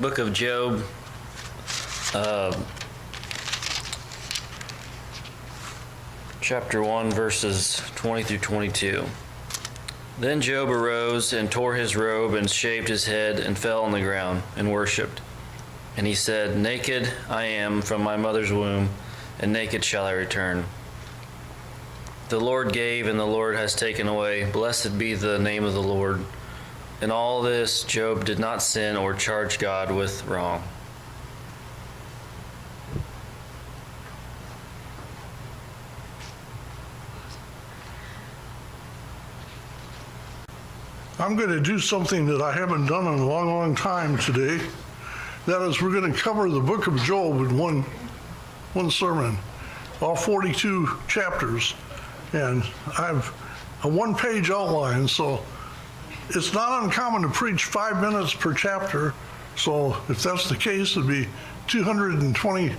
Book of Job, chapter 1, verses 20 through 22. Then Job arose and tore his robe and shaved his head and fell on the ground and worshipped. And he said, "Naked I am from my mother's womb, and naked shall I return. The Lord gave, and the Lord has taken away. Blessed be the name of the Lord." In all this, Job did not sin or charge God with wrong. I'm going to do something that I haven't done in a long, long time today. That is, we're going to cover the book of Job in one sermon, all 42 chapters. And I have a one-page outline, so it's not uncommon to preach 5 minutes per chapter. So if that's the case, it'd be 220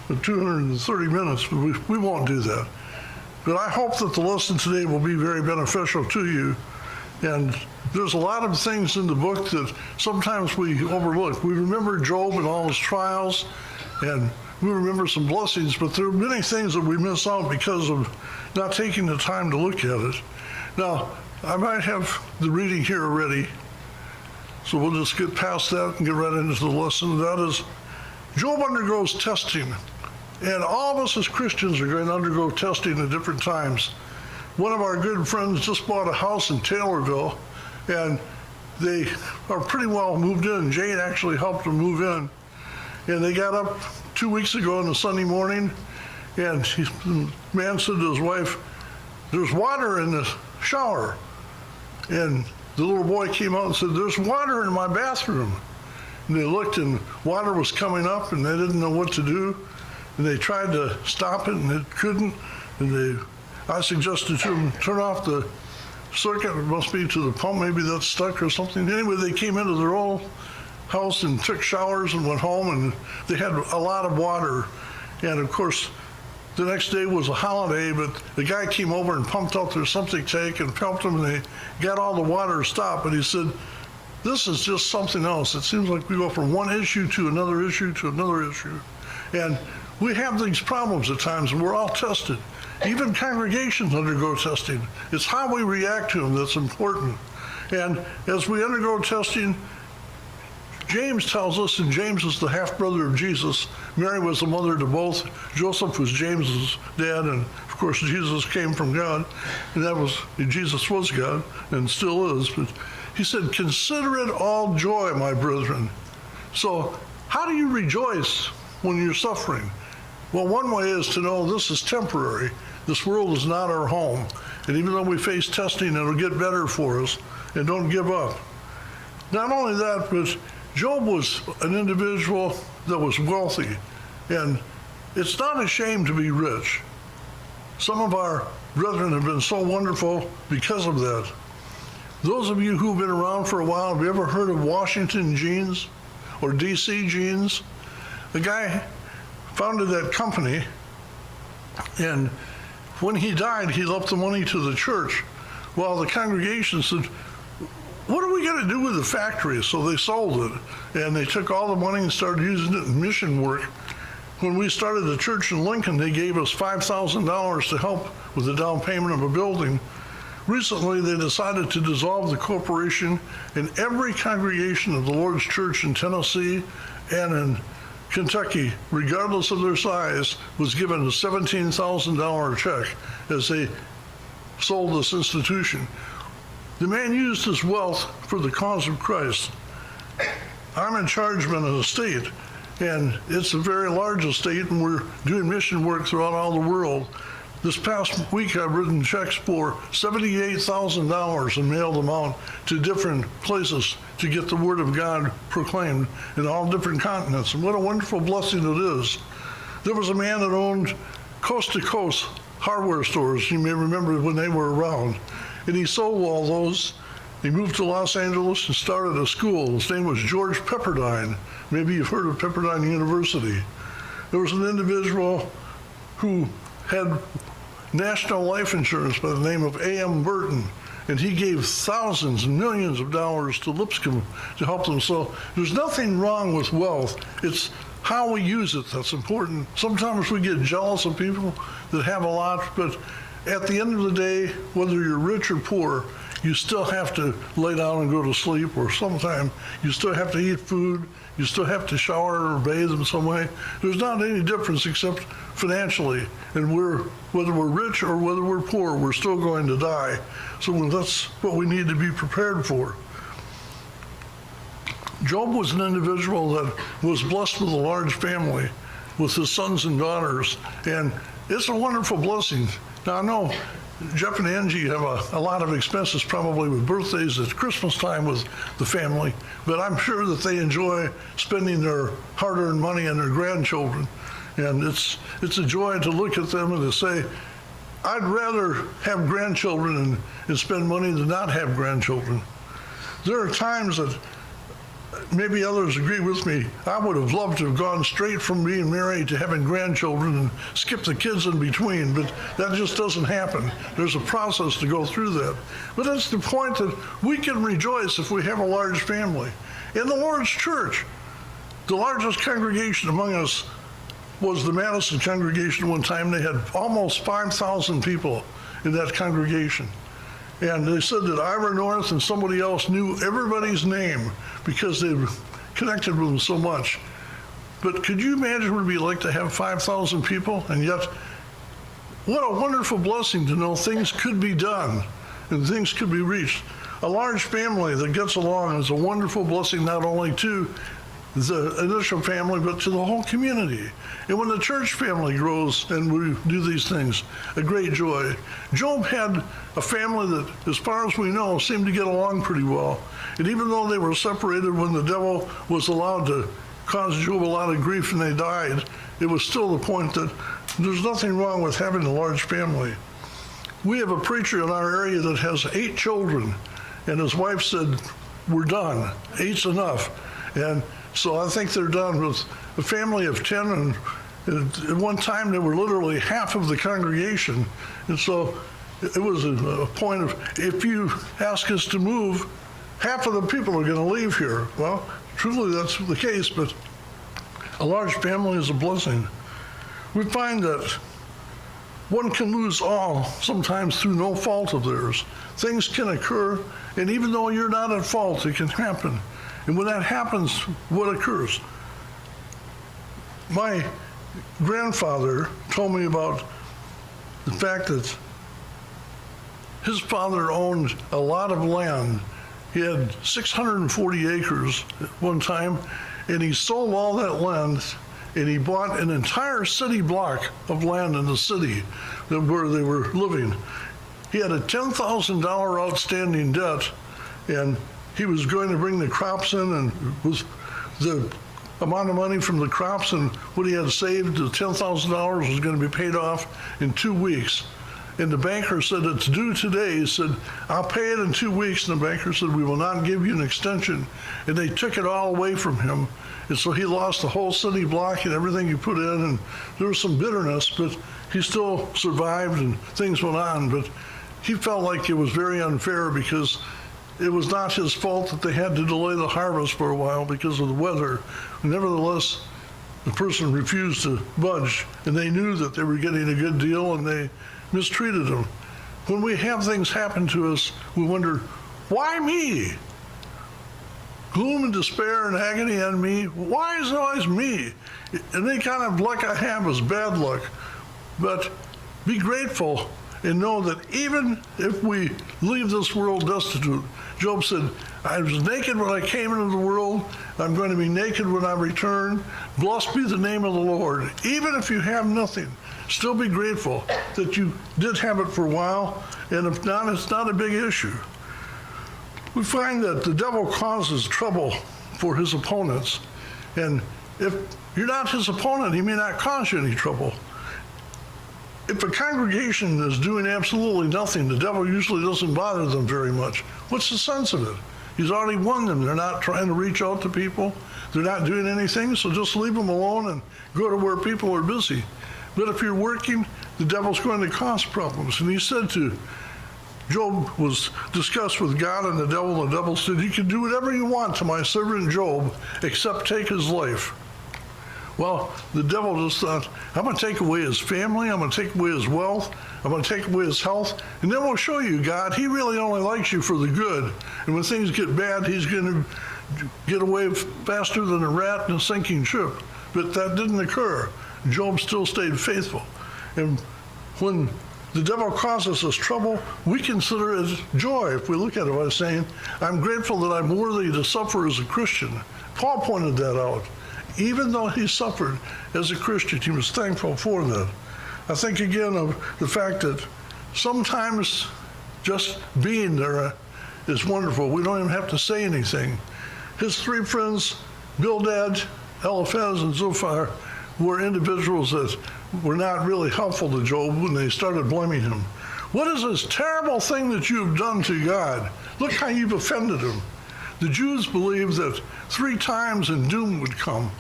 or 230 minutes, but we won't do that. But I hope that the lesson today will be very beneficial to you. And there's a lot of things in the book that sometimes we overlook. We remember Job and all his trials, and we remember some blessings, but there are many things that we miss out because of not taking the time to look at it. Now, I might have the reading here already, so we'll just get past that and get right into the lesson. That is, Job undergoes testing, and all of us as Christians are going to undergo testing at different times. One of our good friends just bought a house in Taylorville, and they are pretty well moved in. Jane actually helped them move in. And they got up 2 weeks ago on a Sunday morning, and the man said to his wife, "There's water in the shower." And the little boy came out and said, "There's water in my bathroom." And they looked, and water was coming up, and they didn't know what to do. And they tried to stop it, and they couldn't. And I suggested to them, turn off the circuit. It must be to the pump. Maybe that's stuck or something. Anyway, they came into their old house and took showers and went home, and they had a lot of water. And of course, the next day was a holiday, but the guy came over and pumped out their septic tank and pumped them, and they got all the water stopped. But he said, "This is just something else. It seems like we go from one issue to another issue to another issue." And we have these problems at times, and we're all tested. Even congregations undergo testing. It's how we react to them that's important. And as we undergo testing, James tells us, and James is the half-brother of Jesus. Mary was the mother to both. Joseph was James's dad, and of course Jesus came from God, and Jesus was God, and still is. But he said, "Consider it all joy, my brethren." So how do you rejoice when you're suffering? Well, one way is to know this is temporary. This world is not our home. And even though we face testing, it'll get better for us. And don't give up. Not only that, but Job was an individual that was wealthy. And it's not a shame to be rich. Some of our brethren have been so wonderful because of that. Those of you who've been around for a while, have you ever heard of Washington Jeans or DC Jeans? The guy founded that company, and when he died, he left the money to the church. Well, the congregation said, "What are we going to do with the factory?" So they sold it, and they took all the money and started using it in mission work. When we started the church in Lincoln, they gave us $5,000 to help with the down payment of a building. Recently, they decided to dissolve the corporation, and every congregation of the Lord's Church in Tennessee and in Kentucky, regardless of their size, was given a $17,000 check as they sold this institution. The man used his wealth for the cause of Christ. I'm in charge of an estate, and it's a very large estate, and we're doing mission work throughout all the world. This past week, I've written checks for $78,000 and mailed them out to different places to get the word of God proclaimed in all different continents. And what a wonderful blessing it is. There was a man that owned coast-to-coast hardware stores. You may remember when they were around. And he sold all those. He moved to Los Angeles and started a school. His name was George Pepperdine. Maybe you've heard of Pepperdine University. There was an individual who had national life insurance by the name of A.M. Burton. and he gave thousands and millions of dollars to Lipscomb to help them. So there's nothing wrong with wealth. It's how we use it that's important. Sometimes we get jealous of people that have a lot, but at the end of the day, whether you're rich or poor, you still have to lay down and go to sleep, or sometime you still have to eat food, you still have to shower or bathe in some way. There's not any difference except financially, and whether we're rich or whether we're poor, we're still going to die. So that's what we need to be prepared for. Job was an individual that was blessed with a large family with his sons and daughters, and it's a wonderful blessing. Now, I know Jeff and Angie have a lot of expenses, probably with birthdays at Christmas time with the family, but I'm sure that they enjoy spending their hard-earned money on their grandchildren. And it's a joy to look at them and to say, I'd rather have grandchildren and spend money than not have grandchildren. There are times that maybe others agree with me. I would have loved to have gone straight from being married to having grandchildren and skip the kids in between, but that just doesn't happen. There's a process to go through that. But that's the point, that we can rejoice if we have a large family. In the Lord's church, the largest congregation among us was the Madison congregation. One time they had almost 5,000 people in that congregation. And they said that Ira North and somebody else knew everybody's name because they connected with them so much. But could you imagine what it would be like to have 5,000 people? And yet, what a wonderful blessing to know things could be done and things could be reached. A large family that gets along is a wonderful blessing, not only to the initial family, but to the whole community. And when the church family grows and we do these things, a great joy. Job had a family that, as far as we know, seemed to get along pretty well. And even though they were separated when the devil was allowed to cause Job a lot of grief and they died, it was still the point that there's nothing wrong with having a large family. We have a preacher in our area that has 8 children, and his wife said, we're done, 8's enough. And so I think they're done with a family of 10, and at one time they were literally half of the congregation. And so it was a point of, if you ask us to move, half of the people are going to leave here. Well, truly that's the case, but a large family is a blessing. We find that one can lose all, sometimes through no fault of theirs. Things can occur, and even though you're not at fault, it can happen. And when that happens, what occurs? My grandfather told me about the fact that his father owned a lot of land. He had 640 acres at one time, and he sold all that land, and he bought an entire city block of land in the city where they were living. He had a $10,000 outstanding debt, and he was going to bring the crops in, and was the amount of money from the crops and what he had saved, the $10,000 was going to be paid off in 2 weeks. And the banker said, it's due today. He said, I'll pay it in 2 weeks. And the banker said, we will not give you an extension. And they took it all away from him. And so he lost the whole city block and everything he put in. And there was some bitterness, but he still survived and things went on. But he felt like it was very unfair because it was not his fault that they had to delay the harvest for a while because of the weather. Nevertheless, the person refused to budge, and they knew that they were getting a good deal, and they mistreated him. When we have things happen to us, we wonder, why me? Gloom and despair and agony on me. Why is it always me? Any kind of luck I have is bad luck. But be grateful and know that even if we leave this world destitute, Job said, I was naked when I came into the world. I'm going to be naked when I return. Blessed be the name of the Lord. Even if you have nothing, still be grateful that you did have it for a while. And if not, it's not a big issue. We find that the devil causes trouble for his opponents. And if you're not his opponent, he may not cause you any trouble. If a congregation is doing absolutely nothing, the devil usually doesn't bother them very much. What's the sense of it? He's already won them. They're not trying to reach out to people. They're not doing anything, so just leave them alone and go to where people are busy. But if you're working, the devil's going to cause problems. And he said to Job was discussed with God and the devil said, "You can do whatever you want to my servant Job, except take his life." Well, the devil just thought, I'm going to take away his family, I'm going to take away his wealth, I'm going to take away his health, and then we'll show you, God, he really only likes you for the good. And when things get bad, he's going to get away faster than a rat in a sinking ship. But that didn't occur. Job still stayed faithful. And when the devil causes us trouble, we consider it joy if we look at it by saying, I'm grateful that I'm worthy to suffer as a Christian. Paul pointed that out. Even though he suffered as a Christian, he was thankful for that. I think again of the fact that sometimes just being there is wonderful. We don't even have to say anything. His three friends, Bildad, Eliphaz, and Zophar, were individuals that were not really helpful to Job when they started blaming him. What is this terrible thing that you've done to God? Look how you've offended him. The Jews believed that 3 times and doom would come.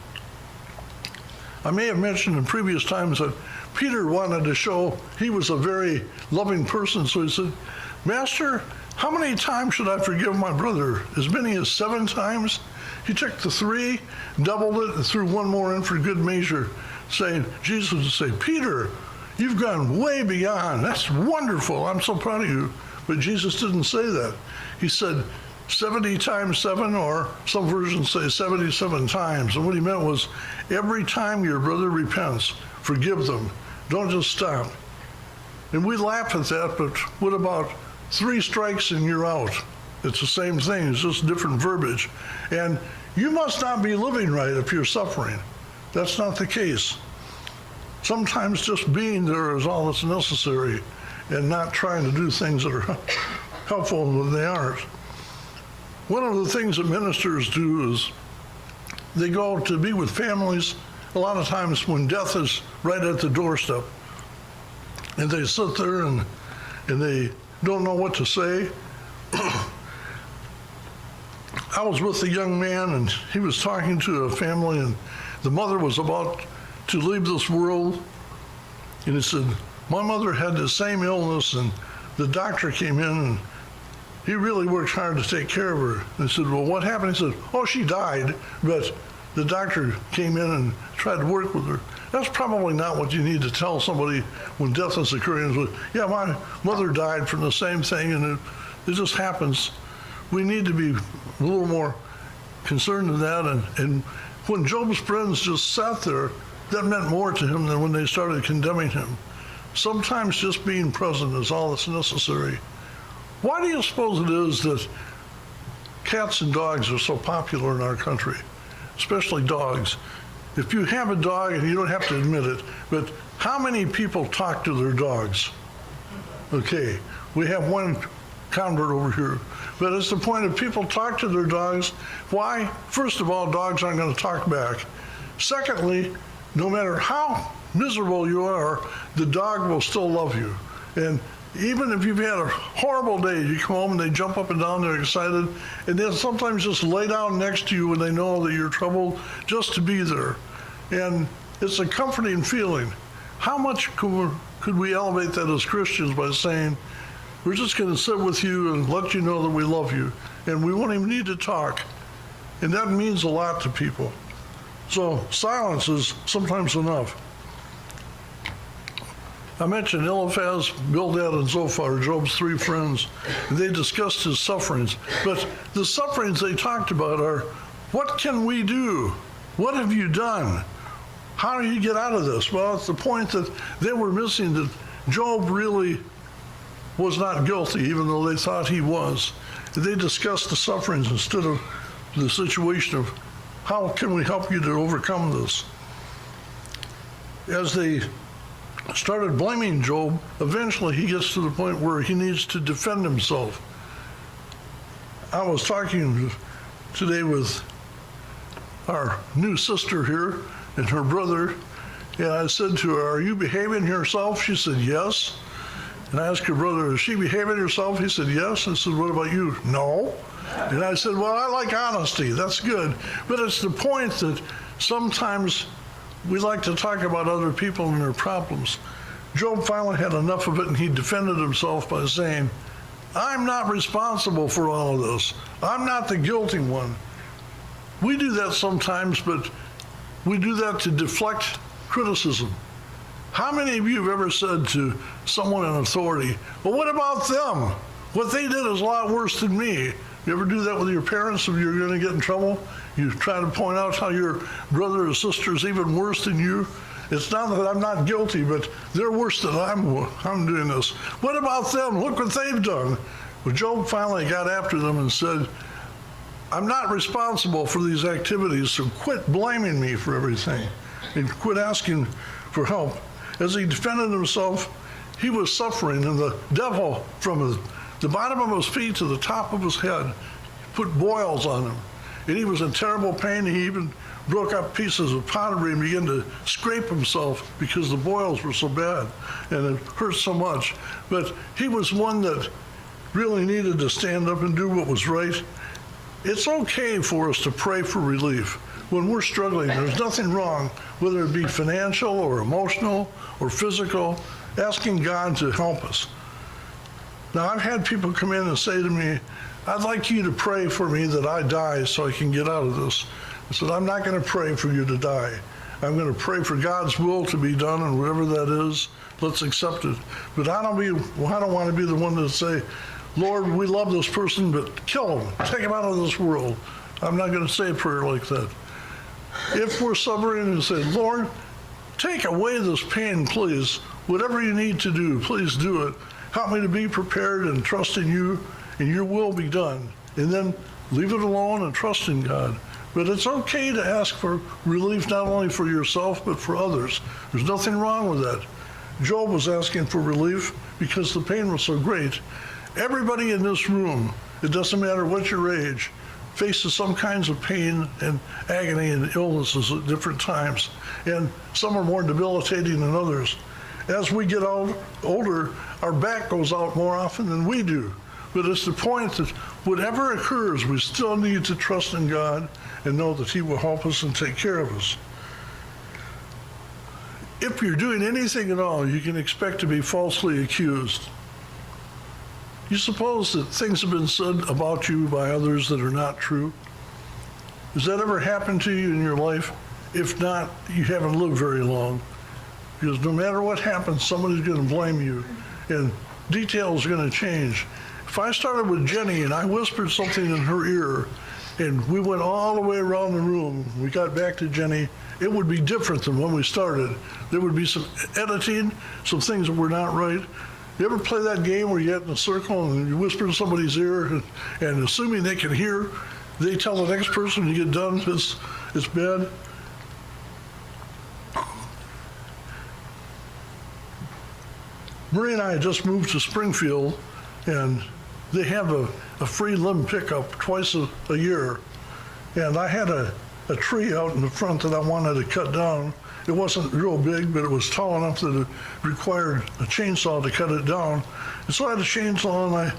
I may have mentioned in previous times that Peter wanted to show he was a very loving person, so he said, Master, how many times should I forgive my brother? As many as 7 times? He took the 3, doubled it, and threw 1 more in for good measure, saying, Jesus would say, Peter, you've gone way beyond. That's wonderful. I'm so proud of you. But Jesus didn't say that. He said 70 times 7, or some versions say 77 times. And what he meant was, every time your brother repents, forgive them. Don't just stop. And we laugh at that, but what about 3 strikes and you're out? It's the same thing, it's just different verbiage. And you must not be living right if you're suffering. That's not the case. Sometimes just being there is all that's necessary and not trying to do things that are helpful when they aren't. One of the things that ministers do is they go to be with families a lot of times when death is right at the doorstep. And they sit there and they don't know what to say. I was with a young man and he was talking to a family and the mother was about to leave this world. And he said, my mother had the same illness and the doctor came in and he really worked hard to take care of her. And I said, well, what happened? He said, oh, she died, but the doctor came in and tried to work with her. That's probably not what you need to tell somebody when death is occurring. Yeah, my mother died from the same thing, and it just happens. We need to be a little more concerned in that. And when Job's friends just sat there, that meant more to him than when they started condemning him. Sometimes just being present is all that's necessary. Why do you suppose it is that cats and dogs are so popular in our country, especially dogs? If you have a dog, and you don't have to admit it, but how many people talk to their dogs? Okay, we have one convert over here, but it's the point of people talk to their dogs. Why? First of all, dogs aren't going to talk back. Secondly, no matter how miserable you are, the dog will still love you. And even if you've had a horrible day, you come home and they jump up and down, they're excited, and they'll sometimes just lay down next to you when they know that you're troubled, just to be there. And it's a comforting feeling. How much could we elevate that as Christians by saying, we're just going to sit with you and let you know that we love you, and we won't even need to talk. And that means a lot to people. So silence is sometimes enough. I mentioned Eliphaz, Bildad, and Zophar, Job's 3 friends. They discussed his sufferings. But the sufferings they talked about are, what can we do? What have you done? How do you get out of this? Well, it's the point that they were missing, that Job really was not guilty, even though they thought he was. They discussed the sufferings instead of the situation of, how can we help you to overcome this? As they started blaming Job, eventually he gets to the point where he needs to defend himself. I was talking today with our new sister here and her brother, and I said to her, are you behaving yourself? She said, yes. And I asked her brother, is she behaving herself? He said, yes. I said, what about you? No. And I said, well, I like honesty. That's good. But it's the point that sometimes we like to talk about other people and their problems. Job finally had enough of it, and he defended himself by saying, I'm not responsible for all of this. I'm not the guilty one. We do that sometimes, but we do that to deflect criticism. How many of you have ever said to someone in authority, well, what about them? What they did is a lot worse than me. You ever do that with your parents if you're going to get in trouble? You try to point out how your brother or sister is even worse than you. It's not that I'm not guilty, but they're worse than I'm doing this. What about them? Look what they've done. Well, Job finally got after them and said, I'm not responsible for these activities, so quit blaming me for everything and quit asking for help. As he defended himself, he was suffering, and the devil, from the bottom of his feet to the top of his head, put boils on him. And he was in terrible pain. He even broke up pieces of pottery and began to scrape himself because the boils were so bad and it hurt so much. But he was one that really needed to stand up and do what was right. It's okay for us to pray for relief. When we're struggling, there's nothing wrong, whether it be financial or emotional or physical, asking God to help us. Now, I've had people come in and say to me, I'd like you to pray for me that I die so I can get out of this. I said, I'm not going to pray for you to die. I'm going to pray for God's will to be done, and whatever that is, let's accept it. But I don't want to be the one to say, Lord, we love this person, but kill him, take him out of this world. I'm not going to say a prayer like that. If we're suffering and say, Lord, take away this pain, please. Whatever you need to do, please do it. Help me to be prepared and trust in you, and your will be done. And then leave it alone and trust in God. But it's okay to ask for relief not only for yourself, but for others. There's nothing wrong with that. Job was asking for relief because the pain was so great. Everybody in this room, it doesn't matter what your age, faces some kinds of pain and agony and illnesses at different times. And some are more debilitating than others. As we get older, our back goes out more often than we do. But it's the point that whatever occurs, we still need to trust in God and know that He will help us and take care of us. If you're doing anything at all, you can expect to be falsely accused. You suppose that things have been said about you by others that are not true? Has that ever happened to you in your life? If not, you haven't lived very long. Because no matter what happens, somebody's going to blame you, and details are going to change. If I started with Jenny and I whispered something in her ear, and we went all the way around the room, we got back to Jenny, it would be different than when we started. There would be some editing, some things that were not right. You ever play that game where you get in a circle and you whisper in somebody's ear, and assuming they can hear, they tell the next person when you get done it's bad? Marie and I just moved to Springfield, and they have a free limb pickup twice a year. And I had a tree out in the front that I wanted to cut down. It wasn't real big, but it was tall enough that it required a chainsaw to cut it down. And so I had a chainsaw, and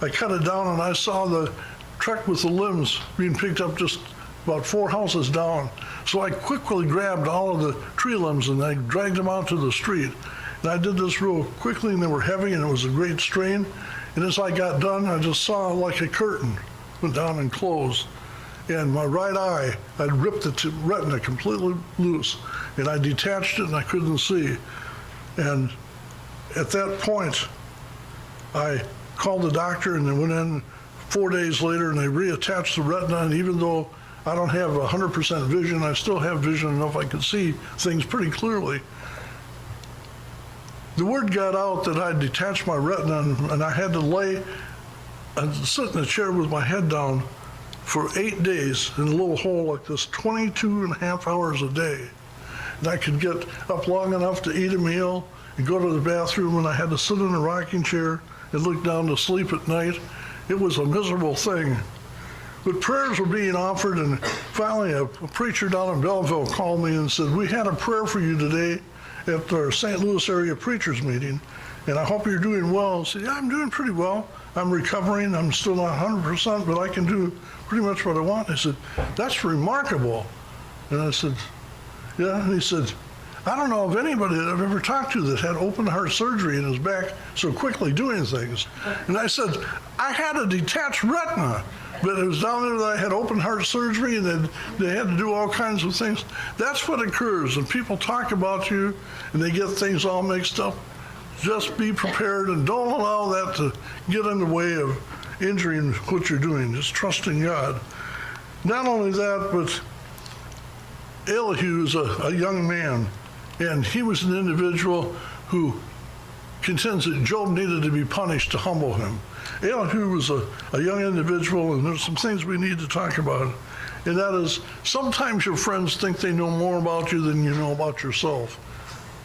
I cut it down, and I saw the truck with the limbs being picked up just about 4 houses down. So I quickly grabbed all of the tree limbs, and I dragged them out to the street. And I did this real quickly, and they were heavy, and it was a great strain. And as I got done, I just saw like a curtain went down and closed. And my right eye, I'd ripped the retina completely loose, and I detached it, and I couldn't see. And at that point, I called the doctor, and they went in 4 days later, and they reattached the retina. And even though I don't have 100% vision, I still have vision enough I could see things pretty clearly. The word got out that I detached my retina, and I had to lay and sit in a chair with my head down for 8 days in a little hole like this, 22 and a half hours a day. And I could get up long enough to eat a meal and go to the bathroom, and I had to sit in a rocking chair and look down to sleep at night. It was a miserable thing. But prayers were being offered, and finally a preacher down in Belleville called me and said, we had a prayer for you today at our St. Louis area preachers meeting, and I hope you're doing well. I said, yeah, I'm doing pretty well. I'm recovering. I'm still not 100%, but I can do pretty much what I want. He said, that's remarkable. And I said, yeah. And he said, I don't know of anybody that I've ever talked to that had open heart surgery and is back so quickly doing things. And I said, I had a detached retina, but it was down there that I had open heart surgery and then they had to do all kinds of things. That's what occurs when people talk about you and they get things all mixed up. Just be prepared and don't allow that to get in the way of injuring what you're doing. Just trust in God. Not only that, but Elihu is a young man, and he was an individual who contends that Job needed to be punished to humble him. Elihu was a young individual, and there's some things we need to talk about, and that is sometimes your friends think they know more about you than you know about yourself.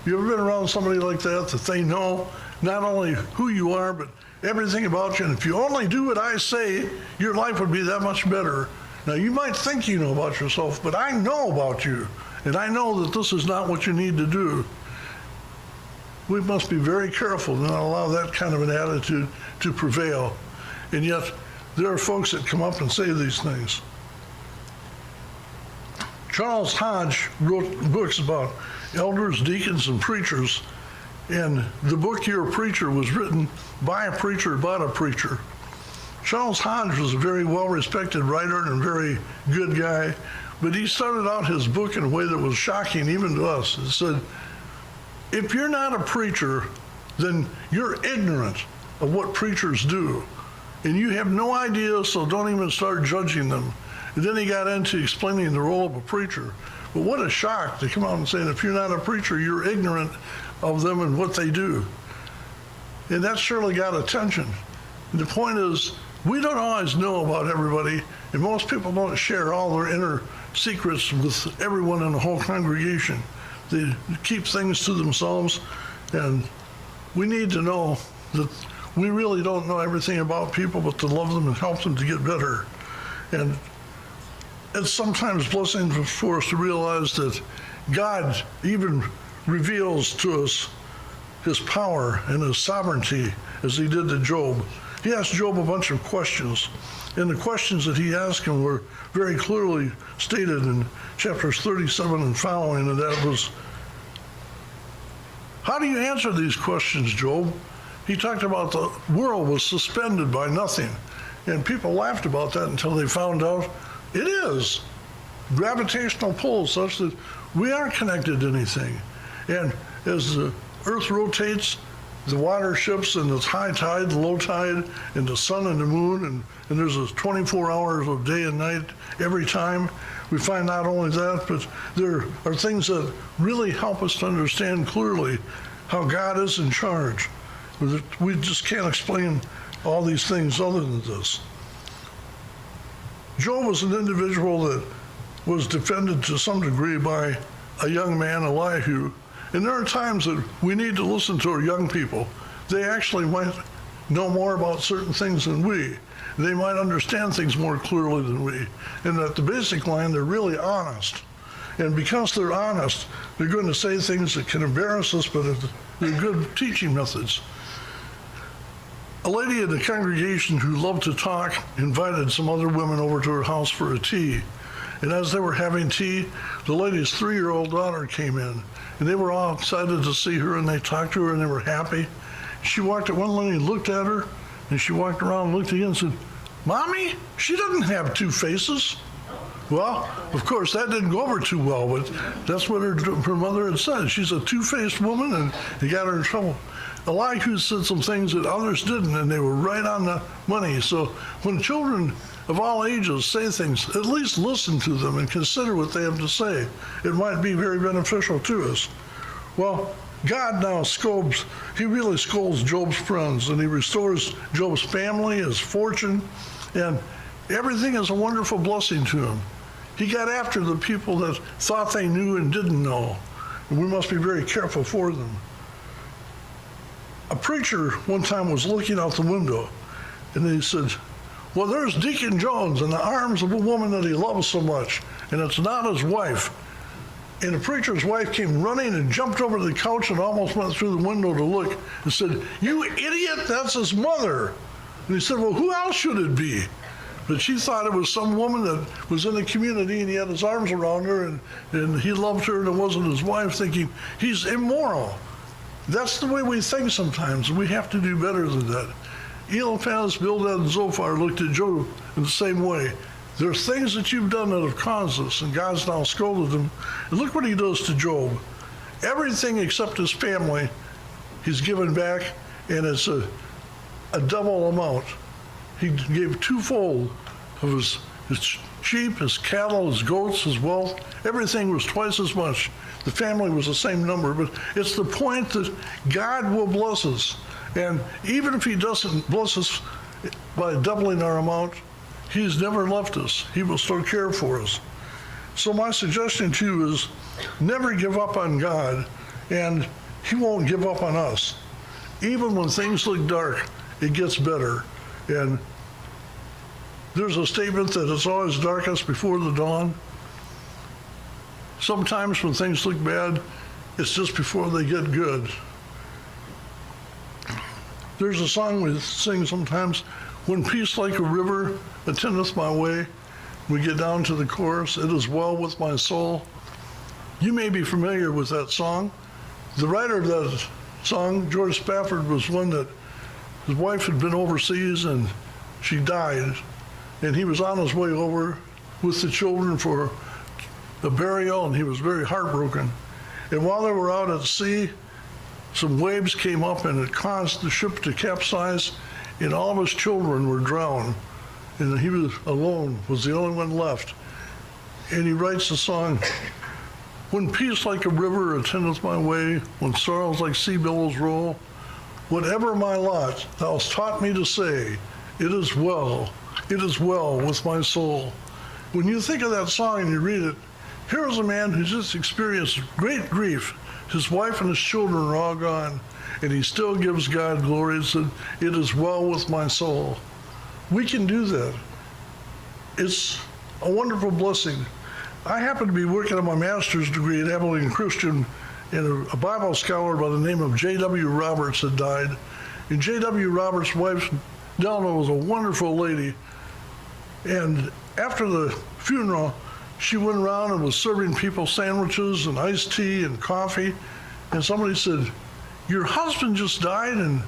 You ever been around somebody like that they know not only who you are, but everything about you, and if you only do what I say, your life would be that much better. Now, you might think you know about yourself, but I know about you, and I know that this is not what you need to do. We must be very careful to not allow that kind of an attitude to prevail. And yet, there are folks that come up and say these things. Charles Hodge wrote books about elders, deacons, and preachers, and the book You're a Preacher was written by a preacher about a preacher. Charles Hodge was a very well-respected writer and a very good guy, but he started out his book in a way that was shocking even to us. It said, if you're not a preacher, then you're ignorant of what preachers do, and you have no idea, so don't even start judging them. And then he got into explaining the role of a preacher. But what a shock to come out and say, if you're not a preacher, you're ignorant of them and what they do. And that surely got attention. And the point is, we don't always know about everybody, and most people don't share all their inner secrets with everyone in the whole congregation. They keep things to themselves, and we need to know that we really don't know everything about people, but to love them and help them to get better. And it's sometimes blessing for us to realize that God even reveals to us his power and his sovereignty as he did to Job. He asked Job a bunch of questions, and the questions that he asked him were very clearly stated in chapters 37 and following, and that was, how do you answer these questions, Job? He talked about the world was suspended by nothing, and people laughed about that until they found out it is. Gravitational pull such that we aren't connected to anything. And as the earth rotates, the water shifts, and it's high tide, low tide, and the sun and the moon, and there's a 24 hours of day and night every time. We find not only that, but there are things that really help us to understand clearly how God is in charge. We just can't explain all these things other than this. Job was an individual that was defended to some degree by a young man, Elihu. And there are times that we need to listen to our young people. They actually might know more about certain things than we. They might understand things more clearly than we. And at the basic line, they're really honest. And because they're honest, they're going to say things that can embarrass us, but they're good teaching methods. A lady in the congregation who loved to talk invited some other women over to her house for a tea. And as they were having tea, the lady's 3-year-old daughter came in. And they were all excited to see her, and they talked to her, and they were happy. She walked at one lady and looked at her, and she walked around and looked again and said, Mommy, she doesn't have 2 faces. Well, of course, that didn't go over too well, but that's what her mother had said. She's a 2-faced woman, and it got her in trouble. Elihu said some things that others didn't, and they were right on the money. So when children of all ages say things, at least listen to them and consider what they have to say. It might be very beneficial to us. Well, God now he really scolds Job's friends, and he restores Job's family, his fortune, and everything is a wonderful blessing to him. He got after the people that thought they knew and didn't know, and we must be very careful for them. A preacher one time was looking out the window, and he said, well, there's Deacon Jones in the arms of a woman that he loves so much, and it's not his wife. And the preacher's wife came running and jumped over the couch and almost went through the window to look and said, you idiot, that's his mother. And he said, well, who else should it be? But she thought it was some woman that was in the community and he had his arms around her and he loved her and it wasn't his wife, thinking he's immoral. That's the way we think sometimes. We have to do better than that. Eliphaz, Bildad, and Zophar looked at Job in the same way. There's things that you've done that have caused this, and God's now scolded them. And look what he does to Job. Everything except his family, he's given back, and it's a double amount. He gave twofold of his sheep, his cattle, his goats, his wealth. Everything was twice as much. The family was the same number, but it's the point that God will bless us. And even if he doesn't bless us by doubling our amount, he's never left us. He will still care for us. So my suggestion to you is never give up on God, and he won't give up on us. Even when things look dark, it gets better. And there's a statement that it's always darkest before the dawn. Sometimes when things look bad, it's just before they get good. There's a song we sing sometimes, when peace like a river attendeth my way. We get down to the chorus, it is well with my soul. You may be familiar with that song. The writer of that song, George Spafford, was one that his wife had been overseas and she died. And he was on his way over with the children for a burial, and he was very heartbroken. And while they were out at sea, some waves came up and it caused the ship to capsize, and all of his children were drowned. And he was alone, was the only one left. And he writes the song, when peace like a river attendeth my way, when sorrows like sea billows roll, whatever my lot, thou hast taught me to say, it is well with my soul. When you think of that song and you read it, here's a man who just experienced great grief. His wife and his children are all gone, and he still gives God glory and said, it is well with my soul. We can do that. It's a wonderful blessing. I happen to be working on my master's degree at Abilene Christian, and a Bible scholar by the name of J.W. Roberts had died. And J.W. Roberts' wife, Delna, was a wonderful lady. And after the funeral, she went around and was serving people sandwiches and iced tea and coffee. And somebody said, your husband just died and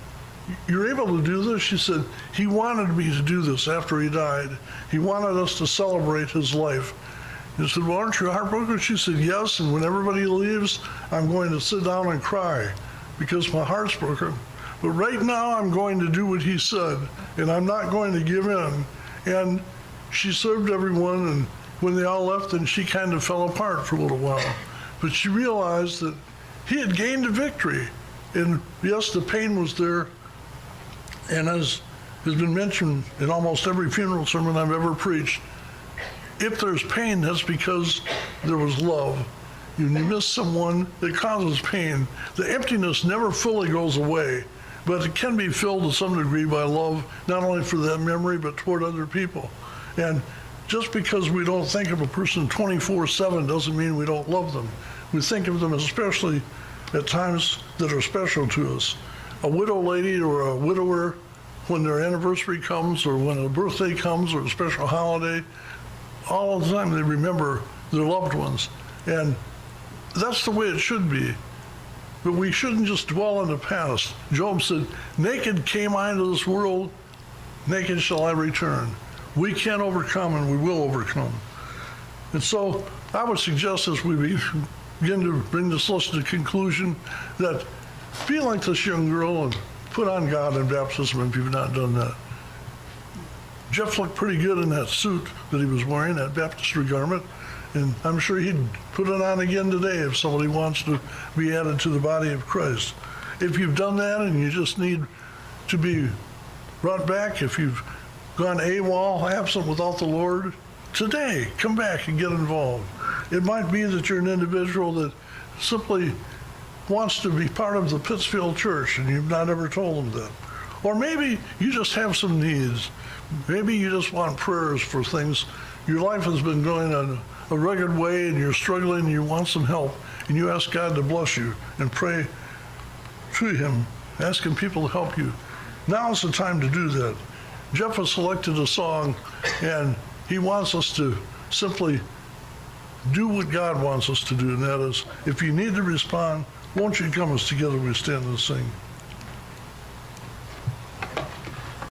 you're able to do this? She said, he wanted me to do this after he died. He wanted us to celebrate his life. And I said, well, aren't you heartbroken? She said, yes, and when everybody leaves, I'm going to sit down and cry because my heart's broken. But right now, I'm going to do what he said, and I'm not going to give in. And she served everyone, and when they all left, then she kind of fell apart for a little while. But she realized that he had gained a victory. And yes, the pain was there. And as has been mentioned in almost every funeral sermon I've ever preached, if there's pain, that's because there was love. When you miss someone, it causes pain. The emptiness never fully goes away, but it can be filled to some degree by love, not only for that memory, but toward other people. And just because we don't think of a person 24/7 doesn't mean we don't love them. We think of them especially at times that are special to us. A widow lady or a widower, when their anniversary comes or when a birthday comes or a special holiday, all the time they remember their loved ones. And that's the way it should be. But we shouldn't just dwell in the past. Job said, naked came I into this world, naked shall I return. We can overcome and we will overcome. And so I would suggest as we begin to bring this lesson to conclusion that be like this young girl and put on God in baptism if you've not done that. Jeff looked pretty good in that suit that he was wearing, that baptistry garment, and I'm sure he'd put it on again today if somebody wants to be added to the body of Christ. If you've done that and you just need to be brought back, if you've gone AWOL, absent without the Lord, today, come back and get involved. It might be that you're an individual that simply wants to be part of the Pittsfield Church and you've not ever told them that. Or maybe you just have some needs. Maybe you just want prayers for things. Your life has been going on a rugged way and you're struggling and you want some help and you ask God to bless you and pray to him, asking people to help you. Now is the time to do that. Jeff has selected a song, and he wants us to simply do what God wants us to do, and that is, if you need to respond, won't you come as together we stand and sing.